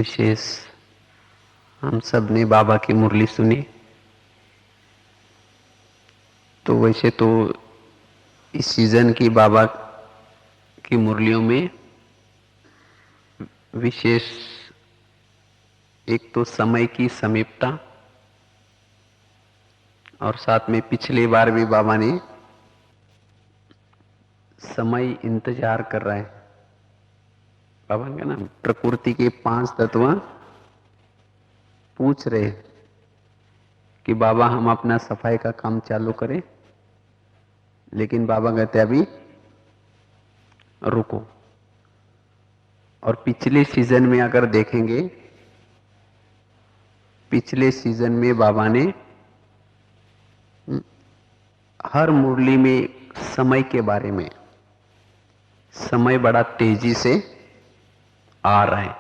विशेष हम सब ने बाबा की मुरली सुनी। तो वैसे तो इस सीजन की बाबा की मुरलियों में विशेष एक तो समय की समीपता और साथ में पिछली बार भी बाबा ने समय इंतजार कर रहा है। बाबा का ना प्रकृति के 5 तत्व पूछ रहे कि बाबा हम अपना सफाई का काम चालू करें, लेकिन बाबा कहते अभी रुको। और पिछले सीजन में अगर देखेंगे, पिछले सीजन में बाबा ने हर मुरली में समय के बारे में, समय बड़ा तेजी से आ रहा है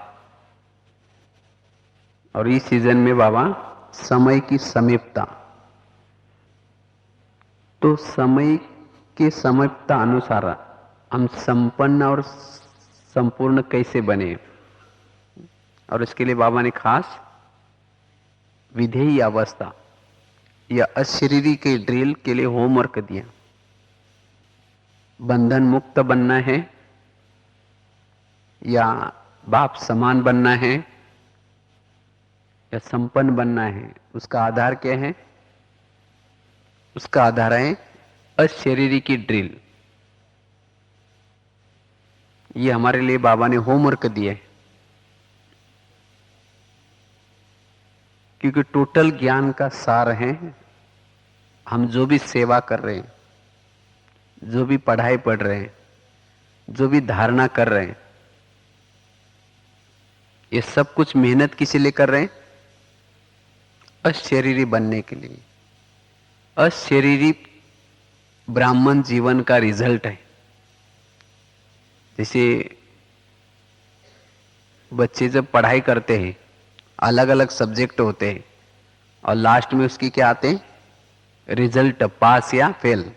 और इस सीजन में बाबा समय की समीपता, तो समय के समीपता अनुसार हम संपन्न और संपूर्ण कैसे बने, और इसके लिए बाबा ने खास विधेयी अवस्था या अशरीरी के ड्रिल के लिए होमवर्क दिया। बंधन मुक्त बनना है या बाप समान बनना है या संपन्न बनना है, उसका आधार क्या है? उसका आधार है अशरीरी की ड्रिल। ये हमारे लिए बाबा ने होमवर्क दिया है, क्योंकि टोटल ज्ञान का सार है हम जो भी सेवा कर रहे हैं, जो भी पढ़ाई पढ़ रहे हैं, जो भी धारणा कर रहे हैं, ये सब कुछ मेहनत किस लिए कर रहे हैं? अशरीरी बनने के लिए। अशरीरी ब्राह्मण जीवन का रिजल्ट है। जैसे बच्चे जब पढ़ाई करते हैं, अलग अलग सब्जेक्ट होते हैं और लास्ट में उसकी क्या आते हैं? रिजल्ट, पास या फेल।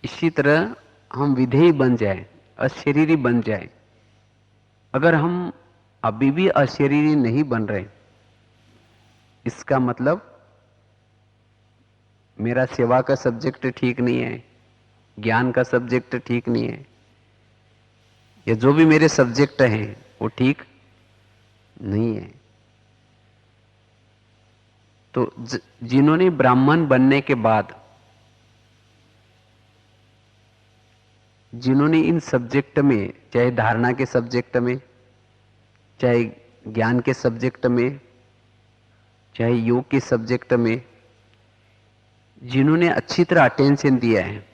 इसी तरह हम विधेयी बन जाए, अशरीरी बन जाए। अगर हम अभी भी अशरीरी नहीं बन रहे, इसका मतलब मेरा सेवा का सब्जेक्ट ठीक नहीं है, ज्ञान का सब्जेक्ट ठीक नहीं है, या जो भी मेरे सब्जेक्ट हैं वो ठीक नहीं है। तो जिन्होंने ब्राह्मण बनने के बाद, जिन्होंने इन सब्जेक्ट में, चाहे धारणा के सब्जेक्ट में, चाहे ज्ञान के सब्जेक्ट में, चाहे योग के सब्जेक्ट में, जिन्होंने अच्छी तरह अटेंशन दिया है,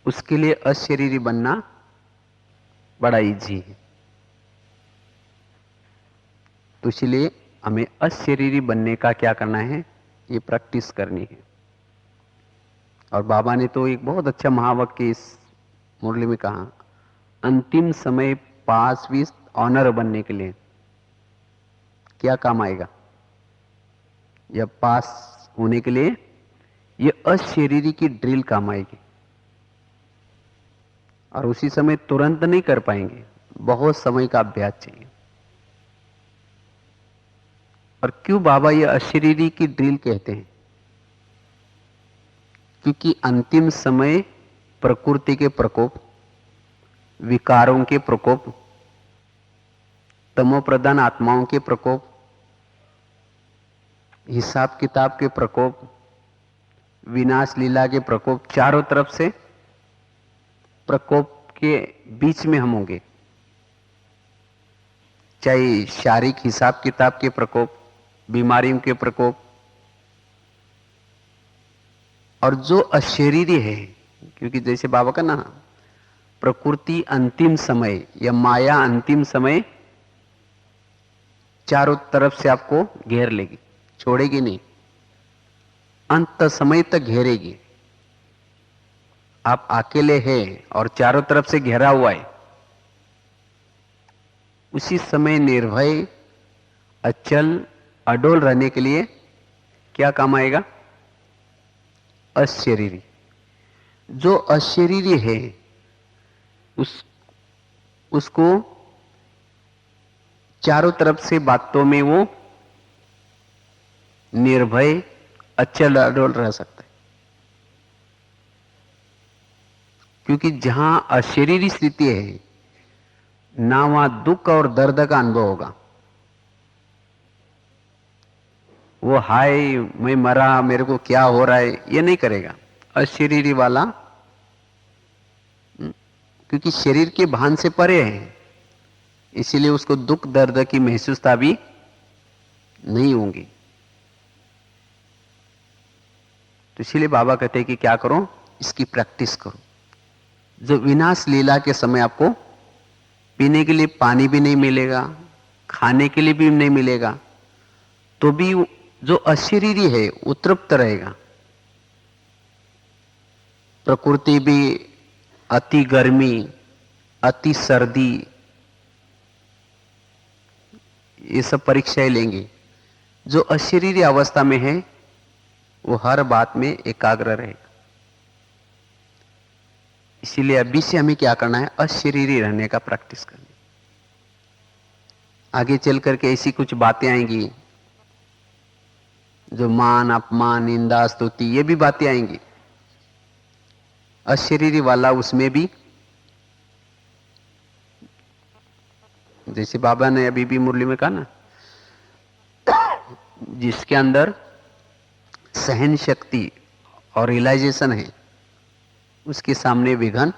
उसके लिए अशरीरी बनना बड़ा इजी है। तो इसलिए हमें अशरीरी बनने का क्या करना है? ये प्रैक्टिस करनी है। और बाबा ने तो एक बहुत अच्छा महावाक्य इस मुरली में कहा, अंतिम समय पास विद ऑनर बनने के लिए क्या काम आएगा? जब पास होने के लिए ये अशरीरी की ड्रिल काम आएगी। और उसी समय तुरंत नहीं कर पाएंगे, बहुत समय का अभ्यास चाहिए। और क्यों बाबा ये अशरीरी की ड्रिल कहते हैं? क्योंकि अंतिम समय प्रकृति के प्रकोप, विकारों के प्रकोप, तमोप्रधान आत्माओं के प्रकोप, हिसाब किताब के प्रकोप, विनाश लीला के प्रकोप, चारों तरफ से प्रकोप के बीच में हम होंगे। चाहे शारीरिक हिसाब किताब के प्रकोप, बीमारियों के प्रकोप, और जो अशरीरी है, क्योंकि जैसे बाबा का ना प्रकृति अंतिम समय या माया अंतिम समय चारों तरफ से आपको घेर लेगी, छोड़ेगी नहीं, अंत समय तक घेरेगी। आप अकेले हैं और चारों तरफ से घेरा हुआ है, उसी समय निर्भय, अचल, अडोल रहने के लिए क्या काम आएगा? अशरीरी। जो अशरीरी है उसको चारों तरफ से बातों में वो निर्भय अचल अडोल रह सकता है। क्योंकि जहां अशरीरी स्थिति है ना वहां दुख और दर्द का अनुभव होगा। वो हाय मैं मरा, मेरे को क्या हो रहा है, ये नहीं करेगा अशरीरी वाला। क्योंकि शरीर के भान से परे है, इसीलिए उसको दुख दर्द की महसूसता भी नहीं होंगी। तो इसीलिए बाबा कहते हैं कि क्या करो, इसकी प्रैक्टिस करो। जो विनाश लीला के समय आपको पीने के लिए पानी भी नहीं मिलेगा, खाने के लिए भी नहीं मिलेगा, तो भी जो अशरीरी है वो तृप्त रहेगा। प्रकृति भी अति गर्मी, अति सर्दी, ये सब परीक्षाएं लेंगे। जो अशरीरी अवस्था में है वो हर बात में एकाग्र रहेगा। इसीलिए अभी से हमें क्या करना है, अशरीरी रहने का प्रैक्टिस करनी। आगे चल करके ऐसी कुछ बातें आएंगी जो मान अपमान निंदा स्तुति ये भी बातें आएंगी। अशरीरी वाला उसमें भी, जैसे बाबा ने अभी भी मुरली में कहा ना, जिसके अंदर सहन शक्ति और रियलाइजेशन है उसके सामने विघन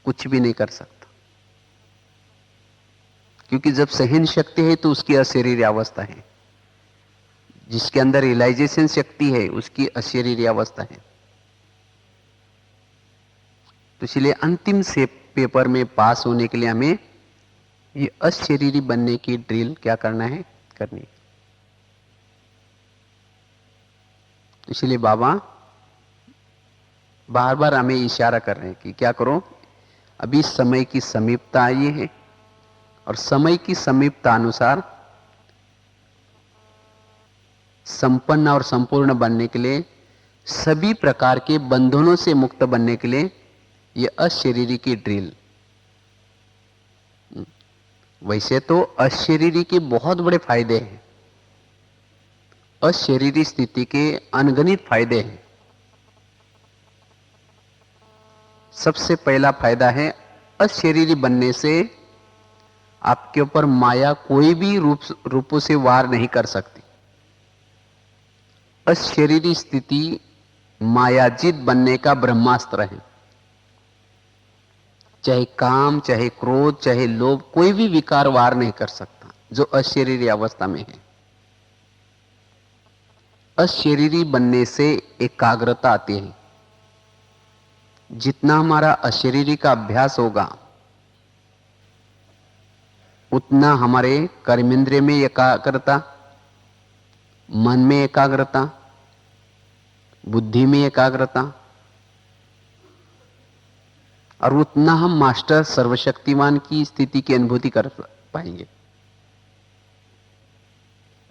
कुछ भी नहीं कर सकता। क्योंकि जब सहन शक्ति है तो उसकी अशरीरी अवस्था है, जिसके अंदर रियलाइजेशन शक्ति है उसकी अशरीरी अवस्था है। तो इसलिए अंतिम से पेपर में पास होने के लिए हमें ये अशरीरी बनने की ड्रिल क्या करना है, करनी। तो इसलिए बाबा बार बार हमें इशारा कर रहे हैं कि क्या करो, अभी समय की समीपता आई है और समय की समीपता अनुसार संपन्न और संपूर्ण बनने के लिए, सभी प्रकार के बंधनों से मुक्त बनने के लिए ये अशरीरी की ड्रिल। वैसे तो अशरीरी के बहुत बड़े फायदे हैं, अशरीरी स्थिति के अनगणित फायदे हैं। सबसे पहला फायदा है, अशरीरी बनने से आपके ऊपर माया कोई भी रूपों से वार नहीं कर सकती। अशरीरी स्थिति मायाजित बनने का ब्रह्मास्त्र है। चाहे काम, चाहे क्रोध, चाहे लोभ, कोई भी विकार वार नहीं कर सकता जो अशरीरी अवस्था में है। अशरीरी बनने से एकाग्रता आती है। जितना हमारा अशरीरी का अभ्यास होगा उतना हमारे कर्मेंद्रिय में एकाग्रता, मन में एकाग्रता, बुद्धि में एकाग्रता, और उतना हम मास्टर सर्वशक्तिमान की स्थिति की अनुभूति कर पाएंगे।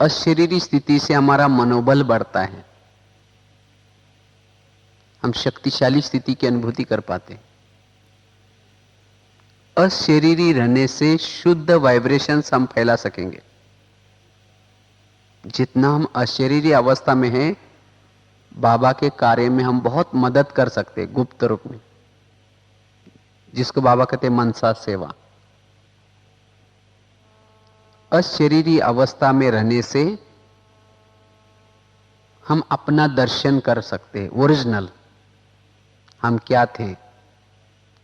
अशरीरी स्थिति से हमारा मनोबल बढ़ता है, हम शक्तिशाली स्थिति की अनुभूति कर पाते हैं। अशरीरी रहने से शुद्ध वाइब्रेशंस हम फैला सकेंगे। जितना हम अशरीरी अवस्था में हैं, बाबा के कार्य में हम बहुत मदद कर सकते हैं गुप्त रूप में, जिसको बाबा कहते हैं मनसा सेवा। अशरीरी अवस्था में रहने से हम अपना दर्शन कर सकते हैं, ओरिजिनल हम क्या थे,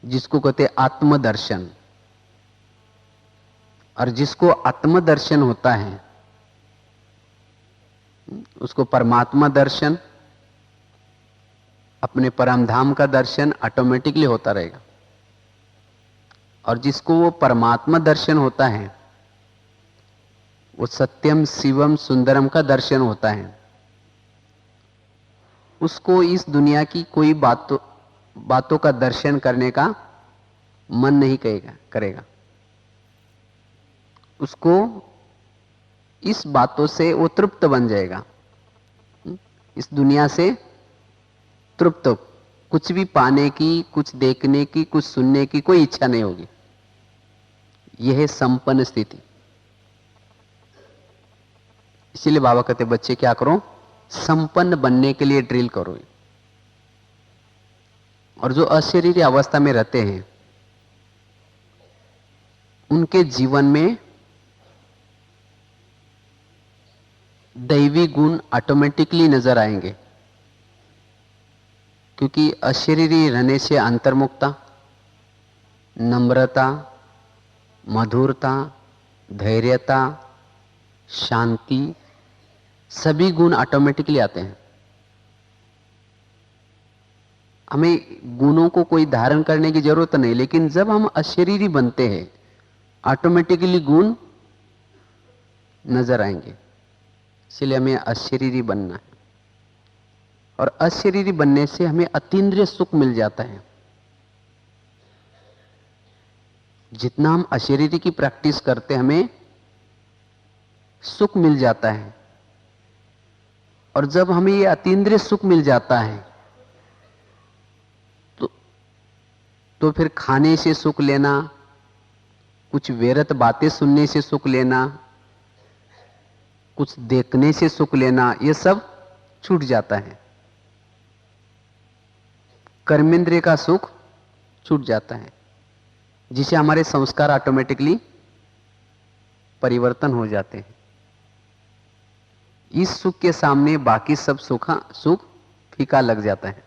जिसको कहते हैं आत्मदर्शन। और जिसको आत्मदर्शन होता है उसको परमात्मा दर्शन, अपने परम धाम का दर्शन ऑटोमेटिकली होता रहेगा। और जिसको वो परमात्मा दर्शन होता है वो सत्यम शिवम सुंदरम का दर्शन होता है, उसको इस दुनिया की कोई बातों का दर्शन करने का मन नहीं करेगा। उसको इस बातों से वो तृप्त बन जाएगा, इस दुनिया से तृप्त, कुछ भी पाने की, कुछ देखने की, कुछ सुनने की कोई इच्छा नहीं होगी। यह है संपन्न स्थिति। इसीलिए बाबा कहते बच्चे क्या करो, संपन्न बनने के लिए ड्रिल करो। और जो अशरीरी अवस्था में रहते हैं उनके जीवन में दैवी गुण ऑटोमेटिकली नजर आएंगे, क्योंकि अशरीरी रहने से अंतर्मुखता, नम्रता, मधुरता, धैर्यता, शांति, सभी गुण ऑटोमेटिकली आते हैं। हमें गुणों को कोई धारण करने की जरूरत नहीं, लेकिन जब हम अशरीरी बनते हैं ऑटोमेटिकली गुण नजर आएंगे। इसलिए हमें अशरीरी बनना है, और अशरीरी बनने से हमें अतीन्द्रिय सुख मिल जाता है। जितना हम अशरीरी की प्रैक्टिस करते हमें सुख मिल जाता है, और जब हमें ये अतीन्द्रिय सुख मिल जाता है तो फिर खाने से सुख लेना, कुछ व्यर्थ बातें सुनने से सुख लेना, कुछ देखने से सुख लेना, ये सब छूट जाता है। कर्मेंद्रिय का सुख छूट जाता है, जिसे हमारे संस्कार ऑटोमेटिकली परिवर्तन हो जाते हैं। इस सुख के सामने बाकी सब सुख फीका लग जाता है।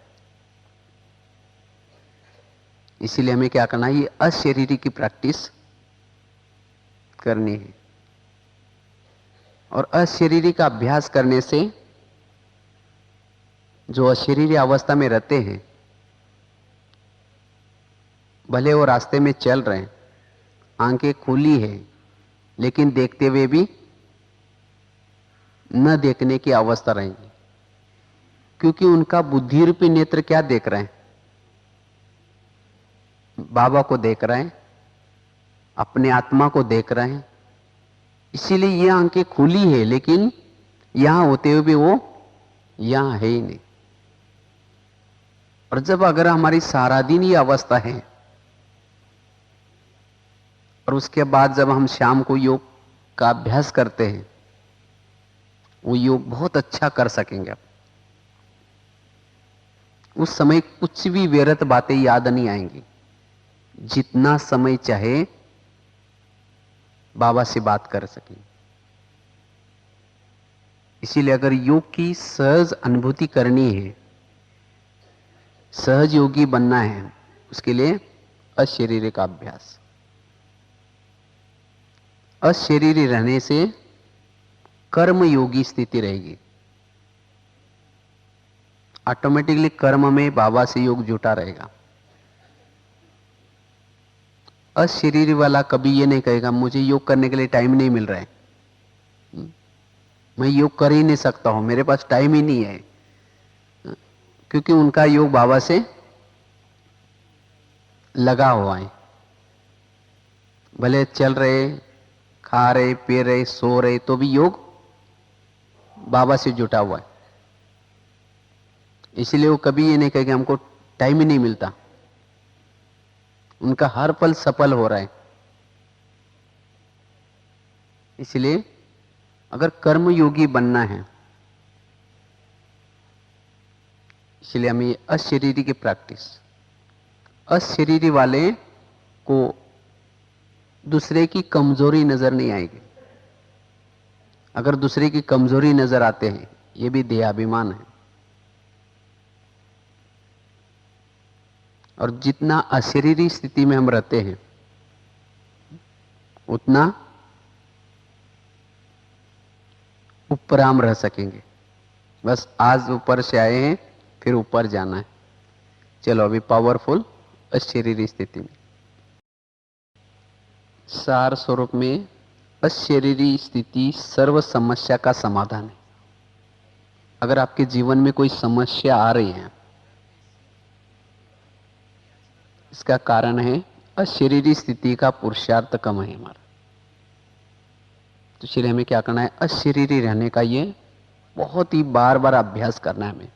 इसीलिए हमें क्या करना है, ये अशरीरी की प्रैक्टिस करनी है। और अशरीरी का अभ्यास करने से जो अशरीरी अवस्था में रहते हैं, भले वो रास्ते में चल रहे हैं, आंखें खुली है, लेकिन देखते हुए भी न देखने की अवस्था रहेगी, क्योंकि उनका बुद्धि रूपी नेत्र क्या देख रहे हैं, बाबा को देख रहे हैं, अपने आत्मा को देख रहे हैं। इसीलिए ये आंखें खुली है, लेकिन यहां होते हुए भी वो यहां है ही नहीं। और जब अगर हमारी सारा दिन ये अवस्था है, और उसके बाद जब हम शाम को योग का अभ्यास करते हैं, वो योग बहुत अच्छा कर सकेंगे आप। उस समय कुछ भी व्यर्थ बातें याद नहीं आएंगी, जितना समय चाहे बाबा से बात कर सकेंगे। इसीलिए अगर योग की सहज अनुभूति करनी है, सहज योगी बनना है, उसके लिए अशरीरी का अभ्यास। अशरीरी रहने से कर्म योगी स्थिति रहेगी। ऑटोमेटिकली कर्म में बाबा से योग जुटा रहेगा। अशरीरी वाला कभी ये नहीं कहेगा मुझे योग करने के लिए टाइम नहीं मिल रहा है, मैं योग कर ही नहीं सकता हूं, मेरे पास टाइम ही नहीं है, क्योंकि उनका योग बाबा से लगा हुआ है। भले चल रहे, खा रहे, पी रहे, सो रहे, तो भी योग बाबा से जुटा हुआ है। इसलिए वो कभी ये नहीं कहेगा हमको टाइम ही नहीं मिलता, उनका हर पल सफल हो रहा है। इसलिए अगर कर्म योगी बनना है, इसलिए हमें अशरीरी की प्रैक्टिस। अशरीरी वाले को दूसरे की कमजोरी नजर नहीं आएगी। अगर दूसरे की कमजोरी नजर आते हैं, यह भी देहाभिमान है। और जितना अशरीरी स्थिति में हम रहते हैं, उतना ऊपर हम रह सकेंगे। बस आज ऊपर से आए हैं, फिर ऊपर जाना है। चलो अभी पावरफुल अशरीरी स्थिति में। सार स्वरूप में अशरीरी स्थिति सर्व समस्या का समाधान है। अगर आपके जीवन में कोई समस्या आ रही है, इसका कारण है अशरीरी स्थिति का पुरुषार्थ कम है हमारा। तो इसलिए हमें क्या करना है, अशरीरी रहने का ये बहुत ही बार बार अभ्यास करना है हमें।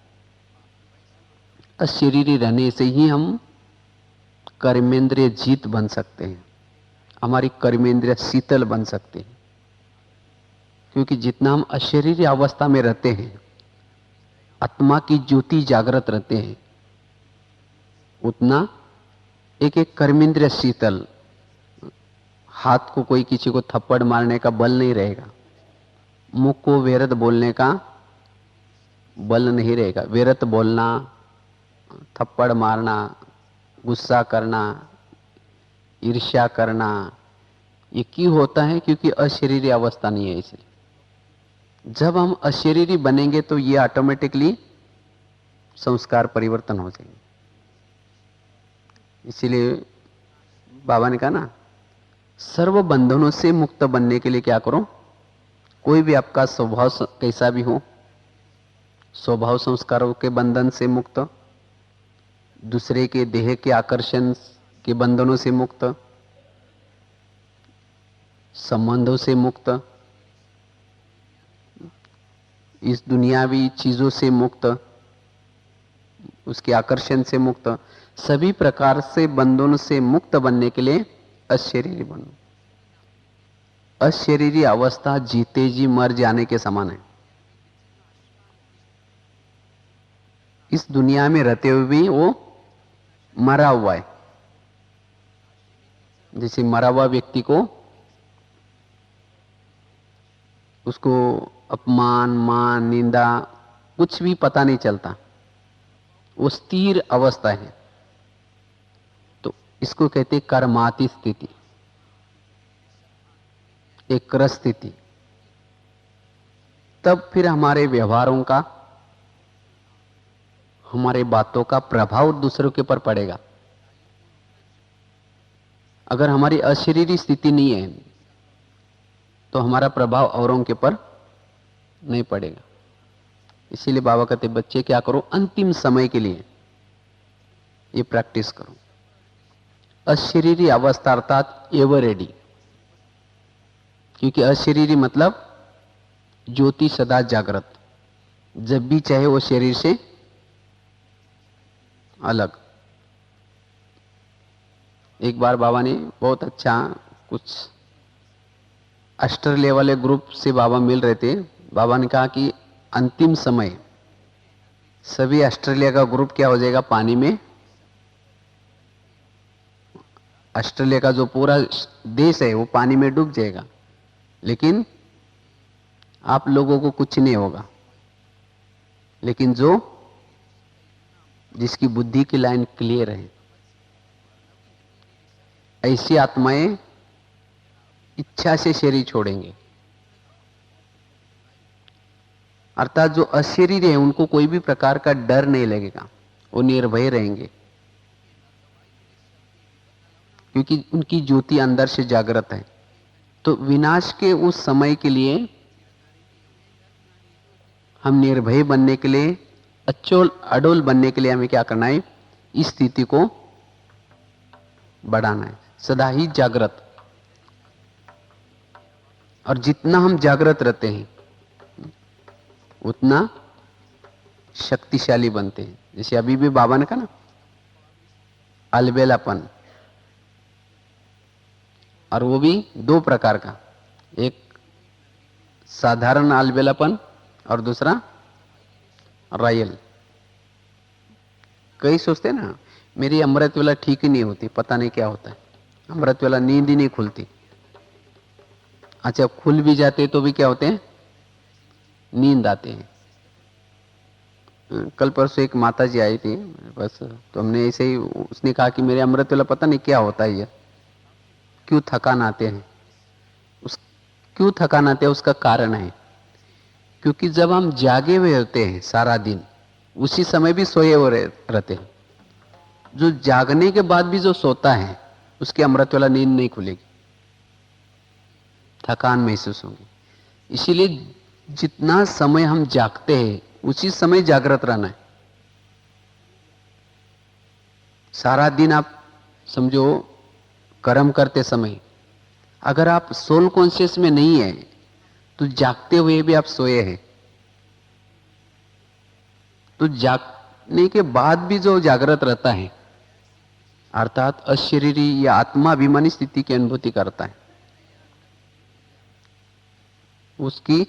अशरीरी रहने से ही हम कर्मेंद्रिय जीत बन सकते हैं, हमारी कर्मेंद्रिय शीतल बन सकते हैं। क्योंकि जितना हम अशरीरी अवस्था में रहते हैं, आत्मा की ज्योति जागृत रहते हैं, उतना एक एक कर्मेंद्रिय शीतल, हाथ को कोई किसी को थप्पड़ मारने का बल नहीं रहेगा, मुख को वेरत बोलने का बल नहीं रहेगा। वेरत बोलना, थप्पड़ मारना, गुस्सा करना, ईर्ष्या करना, ये क्यों होता है? क्योंकि अशरीरी अवस्था नहीं है। इसलिए जब हम अशरीरी बनेंगे तो ये ऑटोमेटिकली संस्कार परिवर्तन हो जाएंगे। इसीलिए बाबा ने कहा ना, सर्व बंधनों से मुक्त बनने के लिए क्या करो? कोई भी आपका स्वभाव कैसा भी हो, स्वभाव संस्कारों के बंधन से मुक्त, दूसरे के देह के आकर्षण के बंधनों से मुक्त, संबंधों से मुक्त, इस दुनियावी चीजों से मुक्त, उसके आकर्षण से मुक्त, सभी प्रकार से बंधनों से मुक्त बनने के लिए अशरीरी बनो। अशरीरी अवस्था जीते जी मर जाने के समान है। इस दुनिया में रहते हुए भी वो मरा हुआ है। जैसे मरा हुआ व्यक्ति को, उसको अपमान, मान, निंदा कुछ भी पता नहीं चलता, वो स्थिर अवस्था है। तो इसको कहते कर्माति स्थिति, एक रस स्थिति। तब फिर हमारे व्यवहारों का, हमारे बातों का प्रभाव दूसरों के ऊपर पड़ेगा। अगर हमारी अशरीरी स्थिति नहीं है तो हमारा प्रभाव औरों के ऊपर नहीं पड़ेगा। इसीलिए बाबा कहते बच्चे क्या करो, अंतिम समय के लिए ये प्रैक्टिस करो। अशरीरी अवस्था अर्थात एवर रेडी, क्योंकि अशरीरी मतलब ज्योति सदा जागृत, जब भी चाहे वो शरीर से अलग। एक बार बाबा ने बहुत अच्छा, कुछ ऑस्ट्रेलिया वाले ग्रुप से बाबा मिल रहे थे। बाबा ने कहा कि अंतिम समय सभी ऑस्ट्रेलिया का ग्रुप क्या हो जाएगा, पानी में, ऑस्ट्रेलिया का जो पूरा देश है वो पानी में डूब जाएगा, लेकिन आप लोगों को कुछ नहीं होगा। लेकिन जिसकी बुद्धि की लाइन क्लियर है, ऐसी आत्माएं इच्छा से शरीर छोड़ेंगे। अर्थात जो अशरीर है उनको कोई भी प्रकार का डर नहीं लगेगा, वो निर्भय रहेंगे, क्योंकि उनकी ज्योति अंदर से जागृत है। तो विनाश के उस समय के लिए हम निर्भय बनने के लिए, अचोल अडोल बनने के लिए हमें क्या करना है? इस स्थिति को बढ़ाना है, सदा ही जागृत। और जितना हम जागृत रहते हैं उतना शक्तिशाली बनते हैं। जैसे अभी भी बाबा ने कहा ना, अलबेलापन, और वो भी दो प्रकार का, एक साधारण अलबेलापन और दूसरा रॉयल। कई सोचते हैं ना, मेरी अमृत वेला ठीक ही नहीं होती, पता नहीं क्या होता है, अमृत वेला नींद ही नहीं खुलती। अच्छा, खुल भी जाते तो भी क्या होते हैं, नींद आते हैं। कल परसों एक माता जी आई थी बस, तो हमने ऐसे ही, उसने कहा कि मेरे अमृत वेला पता नहीं क्या होता है, ये क्यों थकान आते हैं। क्यों थकान आते हैं उसका कारण है, क्योंकि जब हम जागे हुए होते हैं सारा दिन, उसी समय भी सोए हुए रहते हैं। जो जागने के बाद भी जो सोता है उसकी अमृत वाला नींद नहीं खुलेगी, थकान महसूस होगी। इसीलिए जितना समय हम जागते हैं उसी समय जागृत रहना है। सारा दिन आप समझो कर्म करते समय अगर आप सोल कॉन्शियस में नहीं है तो जागते हुए भी आप सोए हैं, तो जागने के बाद भी जो जागृत रहता है अर्थात अशरीरी या आत्माभिमानी स्थिति की अनुभूति करता है, उसकी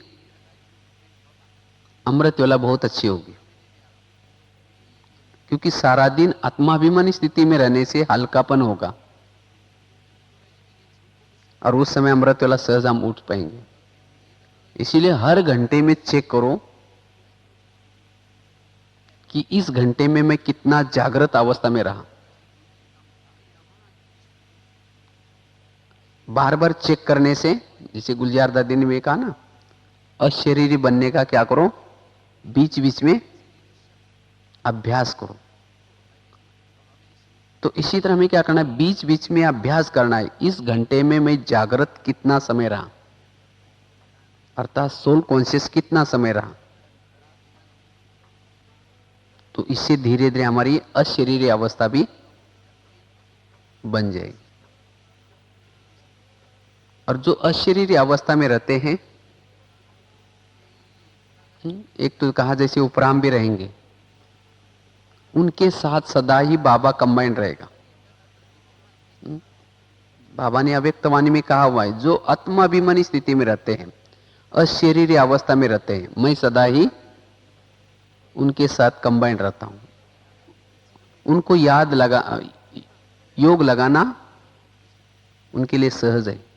अमृत वेला बहुत अच्छी होगी, क्योंकि सारा दिन आत्माभिमानी स्थिति में रहने से हल्कापन होगा और उस समय अमृत वेला सहज हम उठ पाएंगे। इसीलिए हर घंटे में चेक करो कि इस घंटे में मैं कितना जागृत अवस्था में रहा। बार बार चेक करने से, जैसे गुलजार दादी ने भी कहा ना, अशरीरी बनने का क्या करो, बीच बीच में अभ्यास करो। तो इसी तरह हमें क्या करना है, बीच बीच में अभ्यास करना है। इस घंटे में मैं जागृत कितना समय रहा, अर्थात सोल कॉन्शियस कितना समय रहा। तो इससे धीरे धीरे हमारी अशरीरी अवस्था भी बन जाएगी। और जो अशरीरी अवस्था में रहते हैं, एक तो कहा जैसे उपराम भी रहेंगे, उनके साथ सदा ही बाबा कंबाइंड रहेगा। बाबा ने अव्यक्तवाणी में कहा हुआ है, जो आत्माभिमानी स्थिति में रहते हैं, अशरीरी अवस्था में रहते हैं, मैं सदा ही उनके साथ कंबाइंड रहता हूं। उनको योग लगाना उनके लिए सहज है,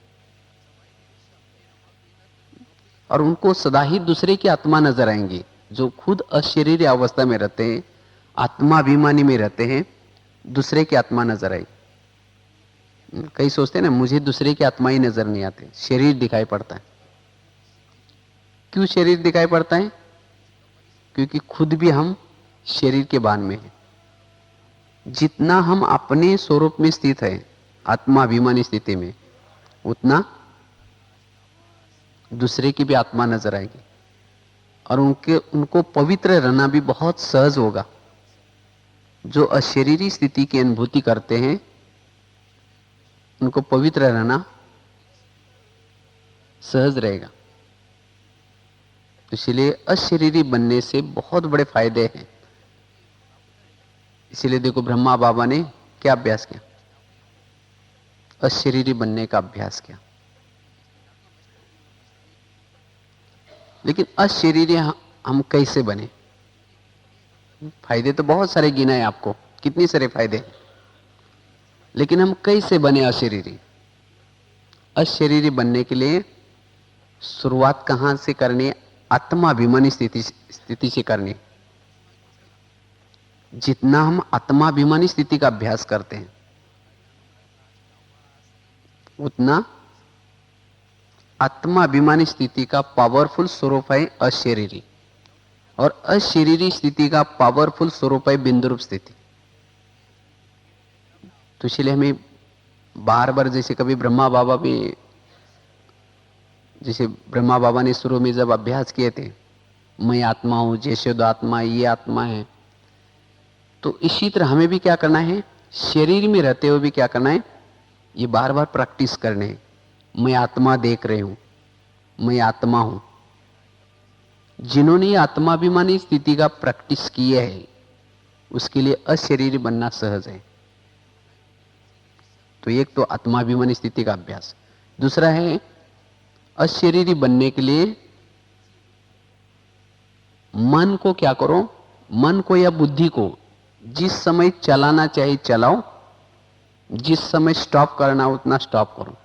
और उनको सदा ही दूसरे की आत्मा नजर आएंगी। जो खुद अशरीरी अवस्था में रहते हैं, आत्माभिमानी में रहते हैं, दूसरे की आत्मा नजर आएगी। कई सोचते हैं ना, मुझे दूसरे की आत्मा ही नजर नहीं आते, शरीर दिखाई पड़ता है। क्यों शरीर दिखाई पड़ता है? क्योंकि खुद भी हम शरीर के बान में हैं। जितना हम अपने स्वरूप में स्थित है, आत्माभिमानी स्थिति में, उतना दूसरे की भी आत्मा नजर आएगी, और उनको पवित्र रहना भी बहुत सहज होगा। जो अशरीरी स्थिति की अनुभूति करते हैं, उनको पवित्र रहना सहज रहेगा। इसलिए अशरीरी बनने से बहुत बड़े फायदे हैं। इसीलिए देखो, ब्रह्मा बाबा ने क्या अभ्यास किया? अशरीरी बनने का अभ्यास किया। लेकिन अशरीरी हम कैसे बने? फायदे तो बहुत सारे गिनाए आपको, कितने सारे फायदे, लेकिन हम कैसे बने अशरीरी? अशरीरी बनने के लिए शुरुआत कहां से करनी है? आत्माभिमानी स्थिति से करनी है। जितना हम आत्माभिमानी स्थिति का अभ्यास करते हैं, उतना आत्माभिमानी स्थिति का पावरफुल स्वरूप है अशरीरी, और अशरीरी स्थिति का पावरफुल स्वरूप है बिंदुरूप स्थिति। तो इसलिए हमें बार बार, जैसे कभी ब्रह्मा बाबा भी, जैसे ब्रह्मा बाबा ने शुरू में जब अभ्यास किए थे, मैं आत्मा हूं, जैसे आत्मा, ये आत्मा है, तो इसी तरह हमें भी क्या करना है, शरीर में रहते हुए भी क्या करना है, ये बार बार प्रैक्टिस करने हैं। मैं आत्मा देख रही हूं, मैं आत्मा हूं। जिन्होंने आत्माभिमानी स्थिति का प्रैक्टिस किया है, उसके लिए अशरीरी बनना सहज है। तो एक तो आत्माभिमानी स्थिति का अभ्यास, दूसरा है अशरीरी बनने के लिए मन को क्या करो, मन को या बुद्धि को जिस समय चलाना चाहिए चलाओ, जिस समय स्टॉप करना उतना स्टॉप करो।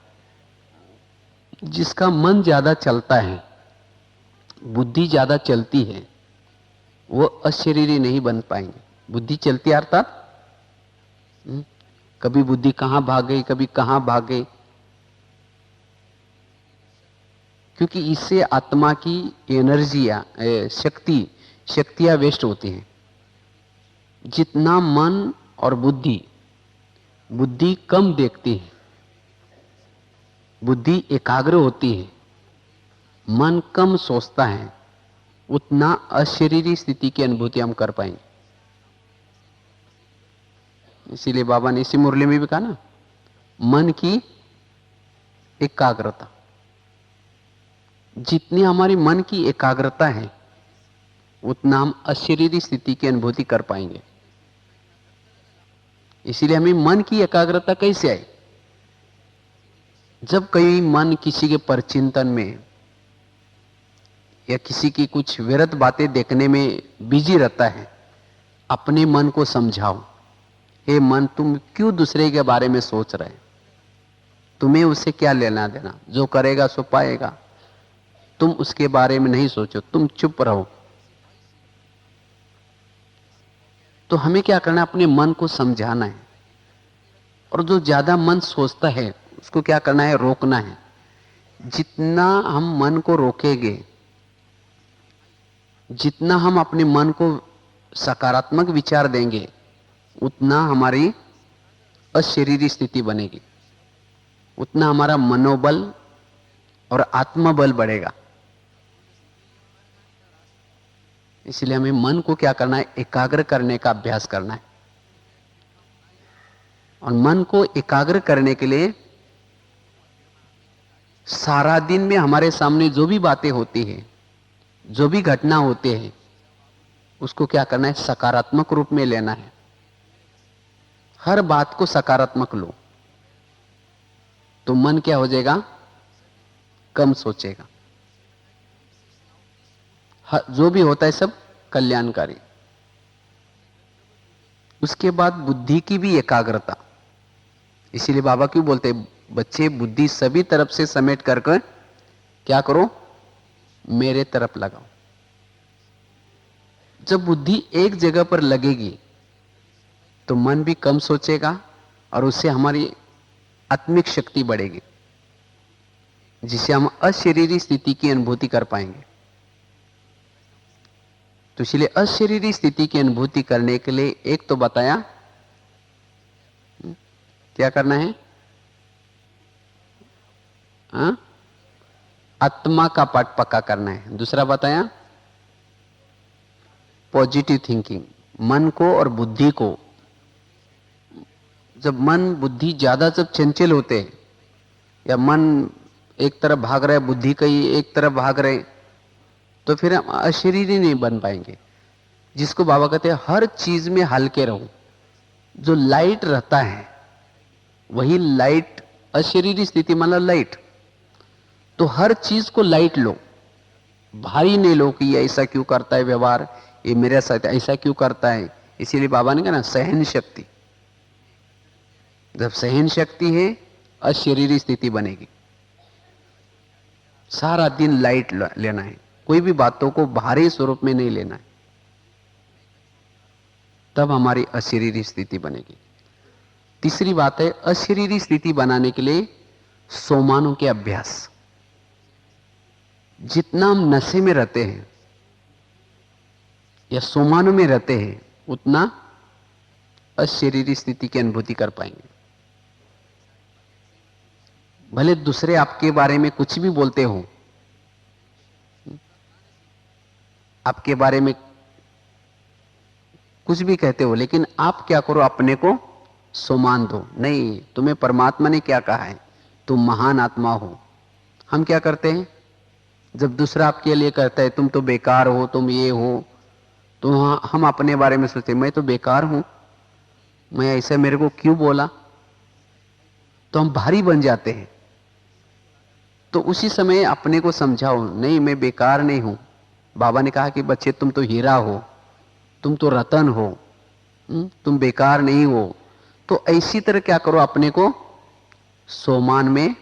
जिसका मन ज्यादा चलता है, बुद्धि ज्यादा चलती है, वो अशरीरी नहीं बन पाएंगे। बुद्धि चलती अर्थात कभी बुद्धि कहां भाग गई, कभी कहां भाग गई, क्योंकि इससे आत्मा की एनर्जियां, शक्तियां वेस्ट होती हैं। जितना मन और बुद्धि कम देखती है, बुद्धि एकाग्र होती है, मन कम सोचता है, उतना अशरीरी स्थिति की अनुभूति हम कर पाएंगे। इसीलिए बाबा ने इसी मुरली में भी कहा ना, मन की एकाग्रता। जितनी हमारी मन की एकाग्रता है, उतना हम अशरीरी स्थिति की अनुभूति कर पाएंगे। इसीलिए हमें मन की एकाग्रता कैसे आई? जब कई मन किसी के परचिंतन में, या किसी की कुछ व्यर्थ बातें देखने में बिजी रहता है, अपने मन को समझाओ, हे मन तुम क्यों दूसरे के बारे में सोच रहे? तुम्हें उससे क्या लेना देना? जो करेगा सो पाएगा। तुम उसके बारे में नहीं सोचो, तुम चुप रहो। तो हमें क्या करना है? अपने मन को समझाना है। और जो ज्यादा मन सोचता है उसको क्या करना है? रोकना है। जितना हम मन को रोकेंगे, जितना हम अपने मन को सकारात्मक विचार देंगे, उतना हमारी अशरीरी स्थिति बनेगी, उतना हमारा मनोबल और आत्मबल बढ़ेगा। इसलिए हमें मन को क्या करना है? एकाग्र करने का अभ्यास करना है। और मन को एकाग्र करने के लिए सारा दिन में हमारे सामने जो भी बातें होती हैं, जो भी घटना होते हैं, उसको क्या करना है? सकारात्मक रूप में लेना है। हर बात को सकारात्मक लो, तो मन क्या हो जाएगा? कम सोचेगा। जो भी होता है सब कल्याणकारी। उसके बाद बुद्धि की भी एकाग्रता। इसीलिए बाबा क्यों बोलते हैं, बच्चे बुद्धि सभी तरफ से समेट कर क्या करो? मेरे तरफ लगाओ। जब बुद्धि एक जगह पर लगेगी तो मन भी कम सोचेगा और उससे हमारी आत्मिक शक्ति बढ़ेगी, जिससे हम अशरीरी स्थिति की अनुभूति कर पाएंगे। तो इसलिए अशरीरी स्थिति की अनुभूति करने के लिए एक तो बताया क्या करना है? आत्मा का पाठ पक्का करना है। दूसरा बताया पॉजिटिव थिंकिंग। मन को और बुद्धि को, जब मन बुद्धि ज्यादा जब चंचल होते हैं, या मन एक तरफ भाग रहा है, बुद्धि कहीं एक तरफ भाग रहे, तो फिर हम अशरीरी नहीं बन पाएंगे। जिसको बाबा कहते हैं हर चीज में हल्के रहो। जो लाइट रहता है वही लाइट, अशरीरी स्थिति मतलब लाइट। तो हर चीज को लाइट लो, भारी नहीं लो कि ये ऐसा क्यों करता है व्यवहार, ये मेरे साथ ऐसा क्यों करता है। इसीलिए बाबा ने कहा ना, सहन शक्ति। जब सहन शक्ति है, अशरीरी स्थिति बनेगी। सारा दिन लाइट लेना है, कोई भी बातों को भारी स्वरूप में नहीं लेना है, तब हमारी अशरीरी स्थिति बनेगी। तीसरी बात है, अशरीरी स्थिति बनाने के लिए सोमानों के अभ्यास। जितना हम नशे में रहते हैं या सोमानों में रहते हैं, उतना अशरीरी स्थिति की अनुभूति कर पाएंगे। भले दूसरे आपके बारे में कुछ भी बोलते हो, आपके बारे में कुछ भी कहते हो, लेकिन आप क्या करो? अपने को सोमान दो। नहीं, तुम्हें परमात्मा ने क्या कहा है? तुम महान आत्मा हो। हम क्या करते हैं? जब दूसरा आपके लिए कहता है तुम तो बेकार हो, तुम ये हो, तो हम अपने बारे में सोचते मैं तो बेकार हूं, मैं ऐसा, मेरे को क्यों बोला? तो हम भारी बन जाते हैं। तो उसी समय अपने को समझाओ, नहीं मैं बेकार नहीं हूं। बाबा ने कहा कि बच्चे तुम तो हीरा हो, तुम तो रतन हो, तुम बेकार नहीं हो। तो ऐसी तरह क्या करो? अपने को सोमान में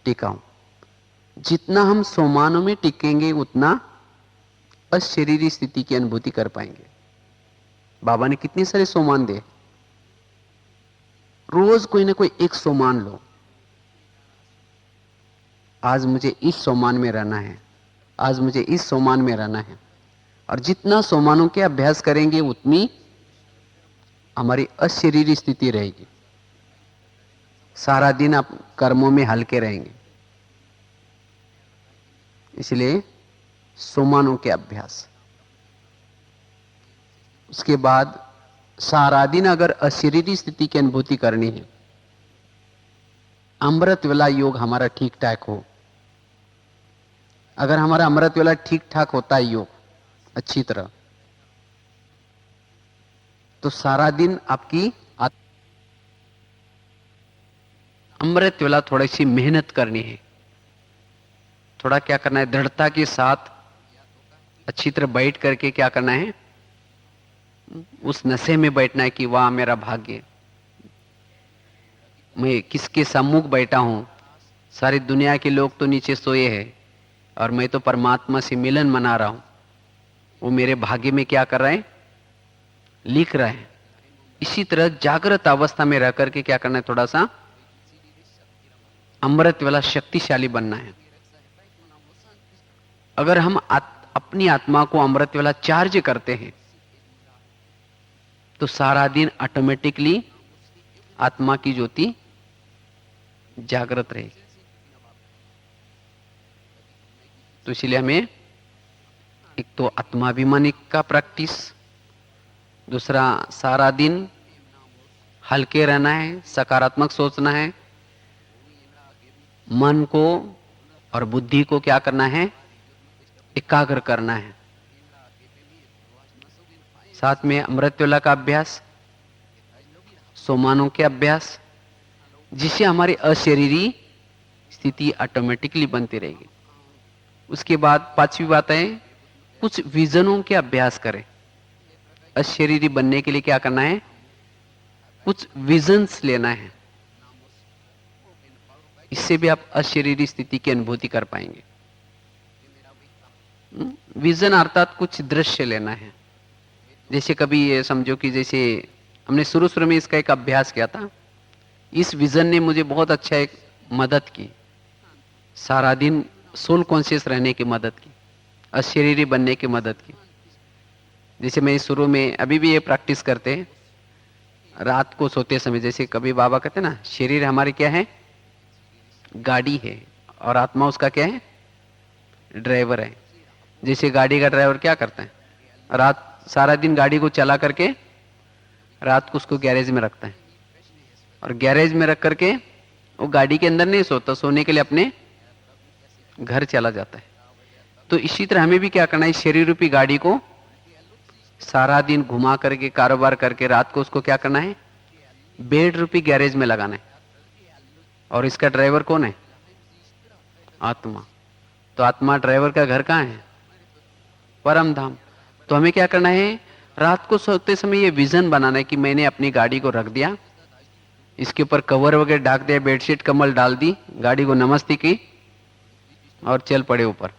टिकाओ। जितना हम सोमानों में टिकेंगे, उतना अशरीरी स्थिति की अनुभूति कर पाएंगे। बाबा ने कितने सारे सोमान दे। रोज कोई ना कोई एक सोमान लो। आज मुझे इस सोमान में रहना है, आज मुझे इस सोमान में रहना है। और जितना सोमानों के अभ्यास करेंगे, उतनी हमारी अशरीरी स्थिति रहेगी। सारा दिन आप कर्मों में हल्के रहेंगे। इसलिए सोमानों के अभ्यास। उसके बाद सारा दिन अगर अशरीरी स्थिति की अनुभूति करनी है, अमृत वेला योग हमारा ठीक ठाक हो। अगर हमारा अमृत वेला ठीक ठाक होता है, योग अच्छी तरह, तो सारा दिन आपकी अमृत वेला थोड़ी सी मेहनत करनी है। थोड़ा क्या करना है, दृढ़ता के साथ अच्छी तरह बैठ करके क्या करना है, उस नशे में बैठना है कि वाह मेरा भाग्य, मैं किसके सम्मुख बैठा हूं, सारी दुनिया के लोग तो नीचे सोए हैं और मैं तो परमात्मा से मिलन मना रहा हूं। वो मेरे भाग्य में क्या कर रहे हैं, लिख रहे हैं। इसी तरह जागृत अवस्था में रह करके क्या करना है, थोड़ा सा अमृत वाला शक्तिशाली बनना है। अगर हम अपनी आत्मा को अमृत वाला चार्ज करते हैं तो सारा दिन ऑटोमेटिकली आत्मा की ज्योति जागृत रहेगी। तो इसलिए हमें एक तो आत्माभिमानी का प्रैक्टिस, दूसरा सारा दिन हल्के रहना है, सकारात्मक सोचना है, मन को और बुद्धि को क्या करना है, एकाग्र करना है। साथ में अमृतवेला का अभ्यास, सोमानों के अभ्यास, जिससे हमारी अशरीरी स्थिति ऑटोमेटिकली बनती रहेगी। उसके बाद पांचवी बात है, कुछ विजनों के अभ्यास करें। अशरीरी बनने के लिए क्या करना है, कुछ विजन्स लेना है। इससे भी आप अशरीरी स्थिति की अनुभूति कर पाएंगे। विजन अर्थात कुछ दृश्य लेना है। जैसे कभी ये समझो कि जैसे हमने शुरू में इसका एक अभ्यास किया था, इस विजन ने मुझे बहुत अच्छा एक मदद की, सारा दिन सोल कॉन्शियस रहने की मदद की, अशरीरी बनने की मदद की। जैसे मैं शुरू में, अभी भी ये प्रैक्टिस करते हैं, रात को सोते समय, जैसे कभी बाबा कहते ना, शरीर हमारी क्या है, गाड़ी है, और आत्मा उसका क्या है, ड्राइवर है। जैसे गाड़ी का ड्राइवर क्या करता है, रात सारा दिन गाड़ी को चला करके रात को उसको गैरेज में रखता है, और गैरेज में रख करके वो गाड़ी के अंदर नहीं सोता, सोने के लिए अपने घर चला जाता है। तो इसी तरह हमें भी क्या करना है, शरीर रूपी गाड़ी को सारा दिन घुमा करके, कारोबार करके, रात को उसको क्या करना है, बेड रूपी गैरेज में लगाना है। और इसका ड्राइवर कौन है, आत्मा। तो आत्मा ड्राइवर का घर कहां है, परम धाम। तो हमें क्या करना है, रात को सोते समय ये विजन बनाना है कि मैंने अपनी गाड़ी को रख दिया, इसके ऊपर कवर वगैरह ढाक दिया, बेडशीट कम्बल डाल दी, गाड़ी को नमस्ते की और चल पड़े ऊपर।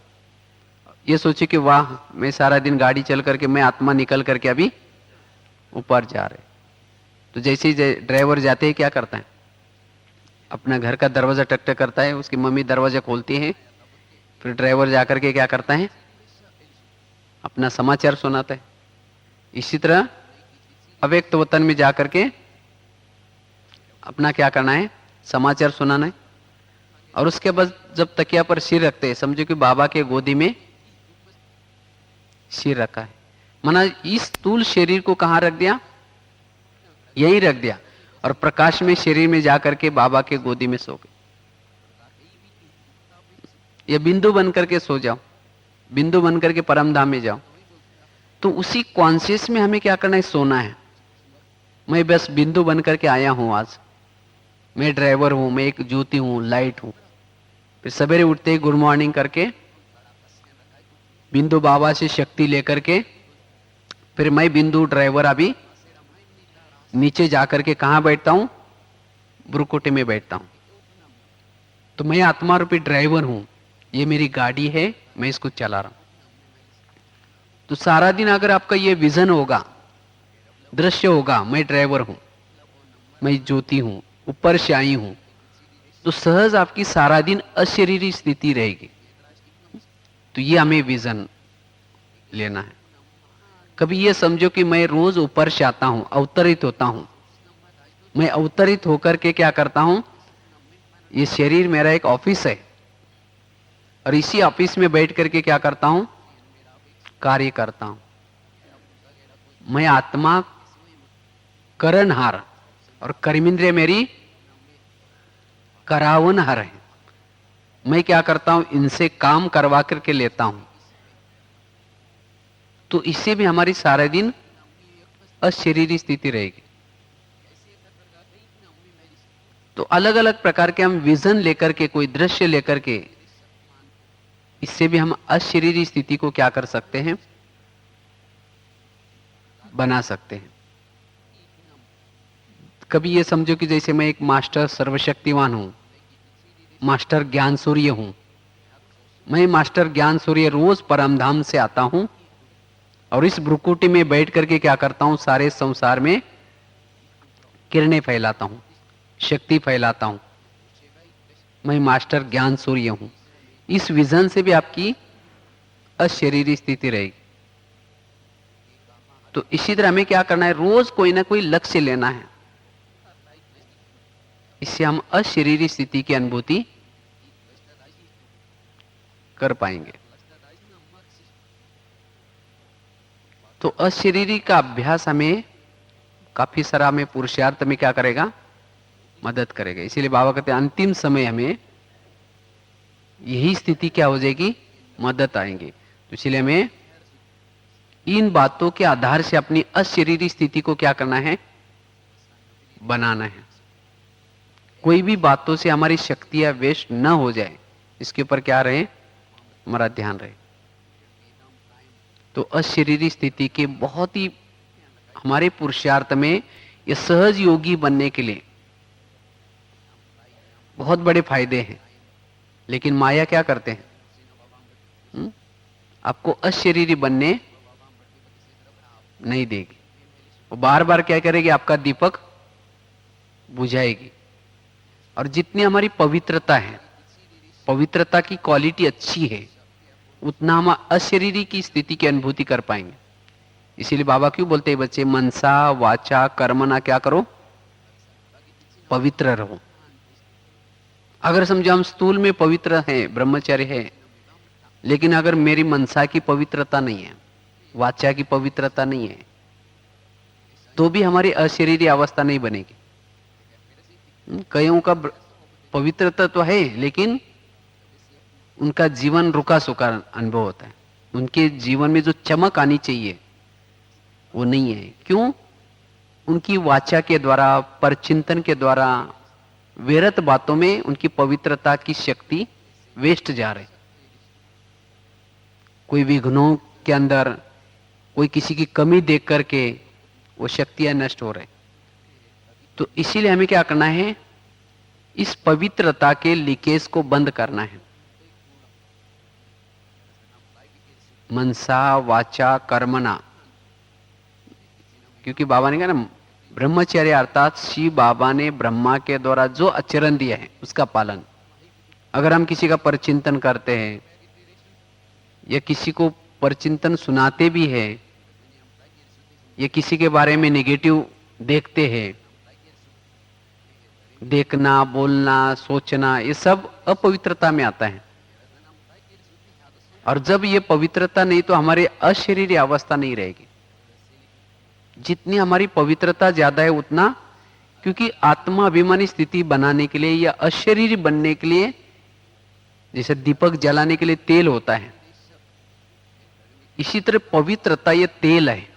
ये सोचे कि वाह मैं सारा दिन गाड़ी चल करके, मैं आत्मा निकल करके अभी ऊपर जा रहे। तो जैसे ही ड्राइवर जाते ही क्या करता है, अपना घर का दरवाजा टक टक करता है, उसकी मम्मी दरवाजा खोलती है, फिर ड्राइवर जाकर के क्या करता है, अपना समाचार सुनाता है। इसी तरह अव्यक्त वतन में जाकर के अपना क्या करना है, समाचार सुनाना है। और उसके बाद जब तकिया पर सिर रखते हैं, समझो कि बाबा के गोदी में सिर रखा है, माना इस स्थूल शरीर को कहां रख दिया, यही रख दिया, और प्रकाश में शरीर में जाकर के बाबा के गोदी में सो गए। ये बिंदु बन करके सो जाओ, बिंदु बन करके परम धाम में जाओ। तो उसी कॉन्शियस में हमें क्या करना है, सोना है। मैं बस बिंदु बन करके आया हूं, आज मैं ड्राइवर हूं, मैं एक ज्योति हूं, लाइट हूं। फिर सवेरे उठते ही गुड मॉर्निंग करके बिंदु बाबा से शक्ति लेकर के, फिर मैं बिंदु ड्राइवर अभी नीचे जाकर के कहां बैठता हूं, ब्रुकुटी में बैठता हूं। तो मैं आत्मा रूपी ड्राइवर हूं, ये मेरी गाड़ी है, मैं इसको चला रहा हूं। तो सारा दिन अगर आपका ये विजन होगा, दृश्य होगा, मैं ड्राइवर हूं, मैं ज्योति हूं, ऊपर से आई हूं, तो सहज आपकी सारा दिन अशरीरी स्थिति रहेगी। तो ये हमें विजन लेना है। कभी ये समझो कि मैं रोज ऊपर से आता हूं, अवतरित होता हूं। मैं अवतरित होकर के क्या करता हूं, ये शरीर मेरा एक ऑफिस है, और इसी ऑफिस में बैठ करके क्या करता हूं, कार्य करता हूं। मैं आत्मा करणहार और कर्मेंद्रिय मेरी करावनहार है। मैं क्या करता हूं, इनसे काम करवा करके लेता हूं। तो इससे भी हमारी सारे दिन अशरीरी स्थिति रहेगी। तो अलग अलग प्रकार के हम विजन लेकर के, कोई दृश्य लेकर के इससे भी हम अशरीरी स्थिति को क्या कर सकते हैं, बना सकते हैं। कभी ये समझो कि जैसे मैं एक मास्टर सर्वशक्तिवान हूं, मास्टर ज्ञान सूर्य हूं। मैं मास्टर ज्ञान सूर्य रोज परमधाम से आता हूं और इस भ्रुकुटी में बैठ करके क्या करता हूं, सारे संसार में किरणें फैलाता हूं, शक्ति फैलाता हूं। मैं मास्टर ज्ञान सूर्य हूं। इस विजन से भी आपकी अशरीरी स्थिति रहेगी। तो इसी तरह हमें क्या करना है, रोज कोई ना कोई लक्ष्य लेना है। इससे हम अशरीरी स्थिति की अनुभूति कर पाएंगे। तो अशरीरी का अभ्यास हमें काफी सारा में पुरुषार्थ में क्या करेगा, मदद करेगा। इसीलिए बाबा कहते हैं अंतिम समय हमें यही स्थिति क्या हो जाएगी, मदद आएंगे। तो इसलिए हमें इन बातों के आधार से अपनी अशरीरी स्थिति को क्या करना है, बनाना है। कोई भी बातों से हमारी शक्तियां वेस्ट न हो जाए, इसके ऊपर क्या रहे, हमारा ध्यान रहे। तो अशरीरी स्थिति के बहुत ही हमारे पुरुषार्थ में ये सहज योगी बनने के लिए बहुत बड़े फायदे हैं। लेकिन माया क्या करते हैं, आपको अशरीरी बनने नहीं देगी। वो बार बार क्या करेगी, आपका दीपक बुझाएगी। और जितनी हमारी पवित्रता है, पवित्रता की क्वालिटी अच्छी है, उतना हम अशरीरी की स्थिति की अनुभूति कर पाएंगे। इसीलिए बाबा क्यों बोलते हैं बच्चे, मनसा वाचा कर्मणा क्या करो, पवित्र रहो। अगर समझो हम स्थूल में पवित्र हैं, ब्रह्मचर्य है, लेकिन अगर मेरी मनसा की पवित्रता नहीं है, वाचा की पवित्रता नहीं है, तो भी हमारी अशरीरी अवस्था नहीं बनेगी। कईयों का पवित्रता तो है, लेकिन उनका जीवन रुका सुखा अनुभव होता है। उनके जीवन में जो चमक आनी चाहिए वो नहीं है। क्यों? उनकी वाचा के द्वारा, परचिंतन के द्वारा, व्यर्थ बातों में उनकी पवित्रता की शक्ति वेस्ट जा रही। कोई विघ्नों के अंदर, कोई किसी की कमी देख करके वो शक्तियां नष्ट हो रही। तो इसीलिए हमें क्या करना है, इस पवित्रता के लीकेज को बंद करना है। मनसा वाचा कर्मणा, क्योंकि बाबा ने कहा ना, ब्रह्मचर्य अर्थात शिव बाबा ने ब्रह्मा के द्वारा जो आचरण दिया है उसका पालन। अगर हम किसी का परचिंतन करते हैं या किसी को परचिंतन सुनाते भी है या किसी के बारे में नेगेटिव देखते हैं, देखना, बोलना, सोचना, ये सब अपवित्रता में आता है। और जब ये पवित्रता नहीं, तो हमारी अशरीरी अवस्था नहीं रहेगी। जितनी हमारी पवित्रता ज्यादा है उतना, क्योंकि आत्मा अभिमानी स्थिति बनाने के लिए या अशरीरी बनने के लिए, जैसे दीपक जलाने के लिए तेल होता है, इसी तरह पवित्रता ये तेल है।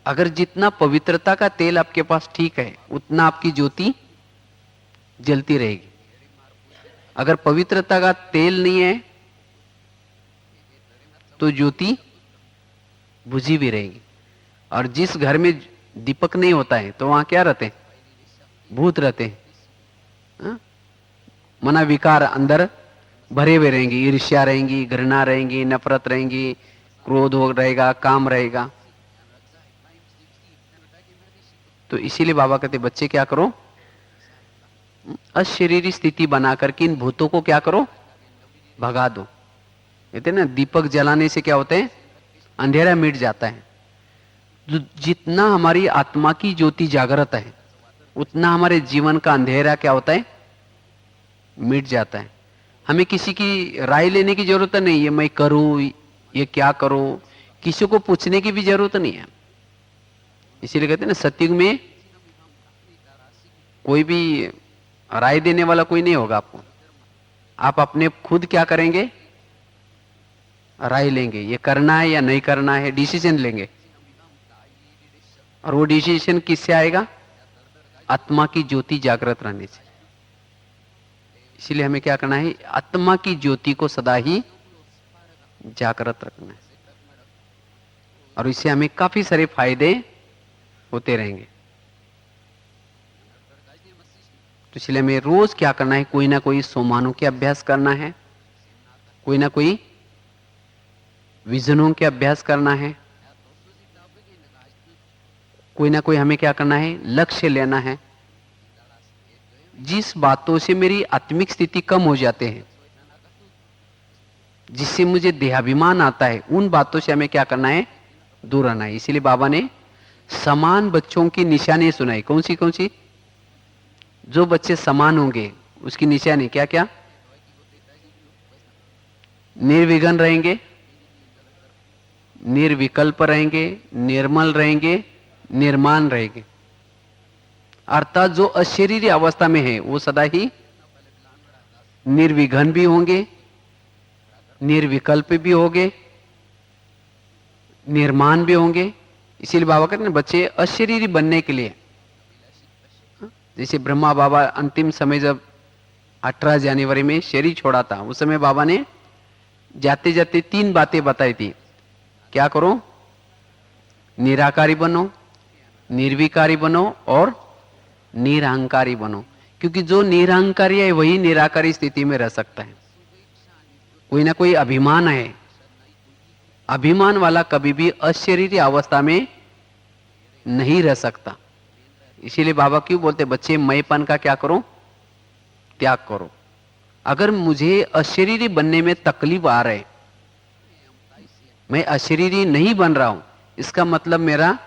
अगर जितना पवित्रता का तेल आपके पास ठीक है, उतना आपकी ज्योति जलती रहेगी। अगर पवित्रता का तेल नहीं है तो ज्योति बुझी भी रहेगी। और जिस घर में दीपक नहीं होता है तो वहां क्या रहते हैं, भूत रहते हैं। मना विकार अंदर भरे हुए रहेंगे, ईर्ष्या रहेंगी, घृणा रहेंगी, नफरत रहेंगी, क्रोध हो रहेगा, काम रहेगा। तो इसीलिए बाबा कहते बच्चे क्या करो, अशरीरी स्थिति बना करके इन भूतों को क्या करो, भगा दो। कहते ना, दीपक जलाने से क्या होते हैं, अंधेरा मिट जाता है। जितना हमारी आत्मा की ज्योति जागृत है, उतना हमारे जीवन का अंधेरा क्या होता है, मिट जाता है। हमें किसी की राय लेने की जरूरत नहीं है, मैं करूं, ये क्या करूं, किसी को पूछने की भी जरूरत नहीं है। इसीलिए कहते हैं ना, सतयुग में कोई भी राय देने वाला कोई नहीं होगा आपको। आप अपने खुद क्या करेंगे, राय लेंगे, ये करना है या नहीं करना है, डिसीजन लेंगे। और वो डिसीजन किससे आएगा, आत्मा की ज्योति जागृत रहने से। इसलिए हमें क्या करना है, आत्मा की ज्योति को सदा ही जागृत रखना है, और इससे हमें काफी सारे फायदे होते रहेंगे। तो इसलिए हमें रोज क्या करना है, कोई ना कोई सोमानों के अभ्यास करना है, कोई ना कोई विजनों के अभ्यास करना है, कोई ना कोई हमें क्या करना है, लक्ष्य लेना है। जिस बातों से मेरी आत्मिक स्थिति कम हो जाते हैं, जिससे मुझे देहाभिमान आता है, उन बातों से हमें क्या करना है, दूर रहना है। इसीलिए बाबा ने समान बच्चों की निशानी सुनाई। कौन सी? जो बच्चे समान होंगे उसकी निशानी क्या क्या? निर्विघ्न रहेंगे, निर्विकल्प रहेंगे, निर्मल रहेंगे, निर्माण रहेंगे। अर्थात जो अशरीरी अवस्था में है वो सदा ही निर्विघ्न भी होंगे, निर्विकल्प भी होंगे, निर्माण भी होंगे। इसीलिए बाबा कहते हैं बच्चे अशरीरी बनने के लिए, जैसे ब्रह्मा बाबा अंतिम समय जब 18 जनवरी में शरीर छोड़ा था, उस समय बाबा ने जाते जाते 3 बातें बताई थी। क्या करो? निराकारी बनो, निर्विकारी बनो और निरहंकारी बनो। क्योंकि जो निरहंकारी है वही निराकारी स्थिति में रह सकता है। कोई ना कोई अभिमान है, अभिमान वाला कभी भी अशरीरी अवस्था में नहीं रह सकता। इसीलिए बाबा क्यों बोलते बच्चे मैंपन का क्या करो? त्याग करो। अगर मुझे अशरीरी बनने में तकलीफ आ रहे, मैं अशरीरी नहीं बन रहा हूं, इसका मतलब मेरा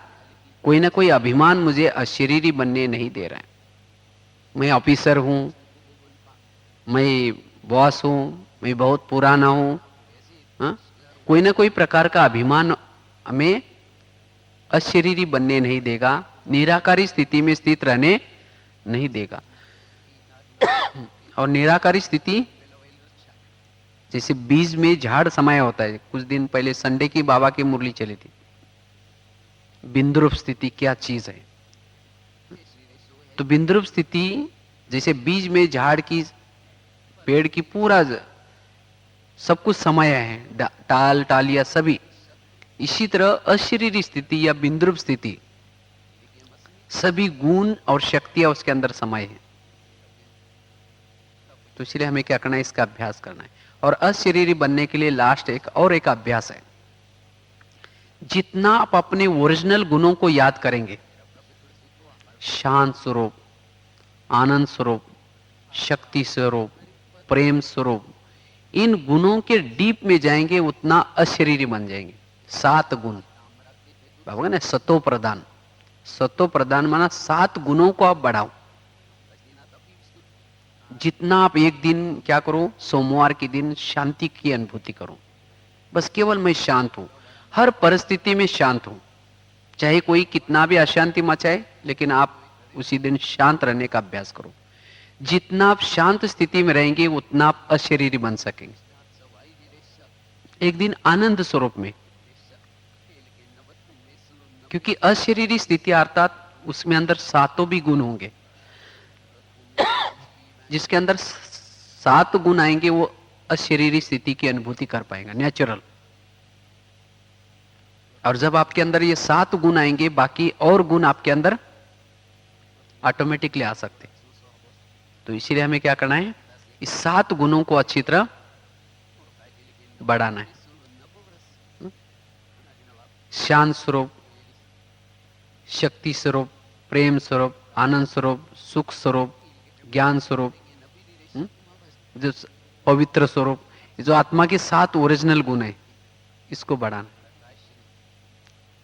कोई ना कोई अभिमान मुझे अशरीरी बनने नहीं दे रहा है। मैं ऑफिसर हूं, मैं बॉस हूं, मैं बहुत पुराना हूं, हा? कोई ना कोई प्रकार का अभिमान हमें अशरीरी बनने नहीं देगा, निराकारी स्थिति में स्थित रहने नहीं देगा। और निराकारी स्थिति जैसे बीज में झाड़ समाया होता है। कुछ दिन पहले संडे की बाबा की मुरली चली थी, बिंद्रूप स्थिति क्या चीज है। तो बिंद्रूप स्थिति जैसे बीज में झाड़ की, पेड़ की पूरा सब कुछ समाया है, टाल टालिया सभी, इसी तरह अशरीरी स्थिति या बिंद्रूप स्थिति सभी गुण और शक्तियां उसके अंदर समाये हैं। तो इसलिए हमें क्या करना है, इसका अभ्यास करना है। और अशरीरी बनने के लिए लास्ट एक अभ्यास है। जितना आप अपने ओरिजिनल गुणों को याद करेंगे, शांत स्वरूप, आनंद स्वरूप, शक्ति स्वरूप, प्रेम स्वरूप, इन गुणों के डीप में जाएंगे, उतना अशरीरी बन जाएंगे। 7 गुण बाबा ना, सतो प्रदान। सतो प्रदान माना 7 गुणों को आप बढ़ाओ। जितना आप एक दिन क्या करो, सोमवार के दिन शांति की अनुभूति करो। बस केवल मैं शांत हूं, हर परिस्थिति में शांत हूं, चाहे कोई कितना भी अशांति मचाए, लेकिन आप उसी दिन शांत रहने का अभ्यास करो। जितना आप शांत स्थिति में रहेंगे उतना आप अशरीरी बन सकेंगे। एक दिन आनंद स्वरूप में, क्योंकि अशरीरी स्थिति अर्थात उसमें अंदर 7 भी गुण होंगे। जिसके अंदर 7 गुण आएंगे वो अशरीरी स्थिति की अनुभूति कर पाएगा, नेचुरल। और जब आपके अंदर ये 7 गुण आएंगे, बाकी और गुण आपके अंदर ऑटोमेटिकली आ सकते। तो इसीलिए हमें क्या करना है, इस 7 गुणों को अच्छी तरह बढ़ाना है। शांत स्वरूप, शक्ति स्वरूप, प्रेम स्वरूप, आनंद स्वरूप, सुख स्वरूप, ज्ञान स्वरूप, जो पवित्र स्वरूप, जो आत्मा के 7 ओरिजिनल गुण है, इसको बढ़ाना।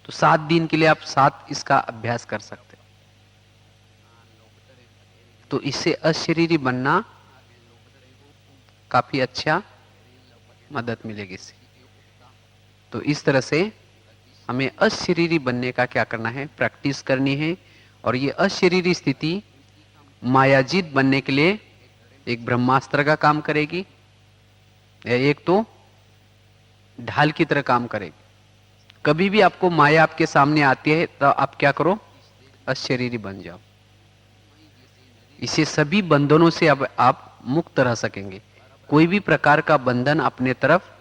तो 7 दिन के लिए आप 7 इसका अभ्यास कर सकते। तो इससे अशरीरी बनना काफी अच्छा मदद मिलेगी इससे। तो इस तरह से हमें अशरीरी बनने का क्या करना है, प्रैक्टिस करनी है। और ये अशरीरी स्थिति मायाजीत बनने के लिए एक ब्रह्मास्त्र का काम करेगी, एक तो ढाल की तरह काम करेगी। कभी भी आपको माया आपके सामने आती है तो आप क्या करो, अशरीरी बन जाओ। इसे सभी बंधनों से अब आप मुक्त रह सकेंगे। कोई भी प्रकार का बंधन अपने तरफ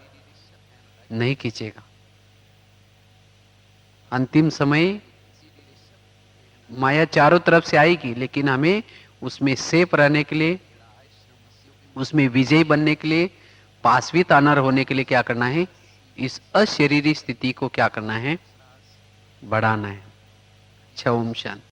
नहीं खींचेगा। अंतिम समय माया चारों तरफ से आएगी, लेकिन हमें उसमें सेफ रहने के लिए, उसमें विजयी बनने के लिए, पासवित आनर होने के लिए क्या करना है? इस अशरीरी स्थिति को क्या करना है? बढ़ाना है। ओम शांति।